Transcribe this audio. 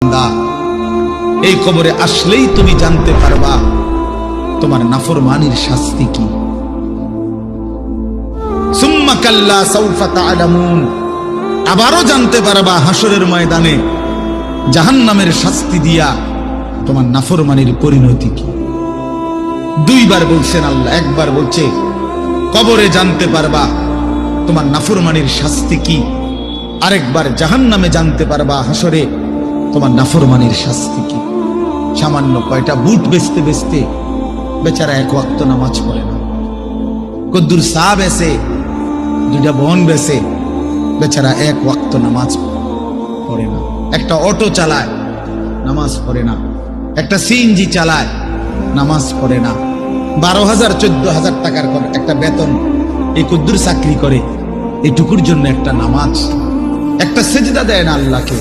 বান্দা, এই কবরে আসলেই তুমি জানতে পারবা তোমার নাফরমানির শাস্তি কি। সুম্মা কাল্লা সাউফা তা'লামুন, আবারও জানতে পারবা হাসরের ময়দানে জাহান্নামের শাস্তি দিয়া তোমার নাফরমানির পরিণতি কি। দুইবার বলছেন আল্লাহ, একবার বলছে কবরে জানতে পারবা তোমার নাফরমানির শাস্তি কি, আরেকবার জাহান্নামে জানতে পারবা হাসরে তোমার নাফরমানির শাস্তি কি। সামান্য কয়টা বুট বেচতে বেচতে বেচারা এক ওয়াক্ত নামাজ পড়ে না, কদ্দুর চা বেচে, দুইটা বন বেচে, বেচারা এক ওয়াক্ত নামাজ পড়ে না। একটা অটো চালায়, নামাজ পড়ে না। একটা সিএনজি চালায়, নামাজ পড়ে না। 12,000 14,000 টাকার একটা বেতন, এই কদ্দুর চাকরি করে, এটুকুর জন্য একটা নামাজ, একটা সেজদা দেয় না আল্লাহকে।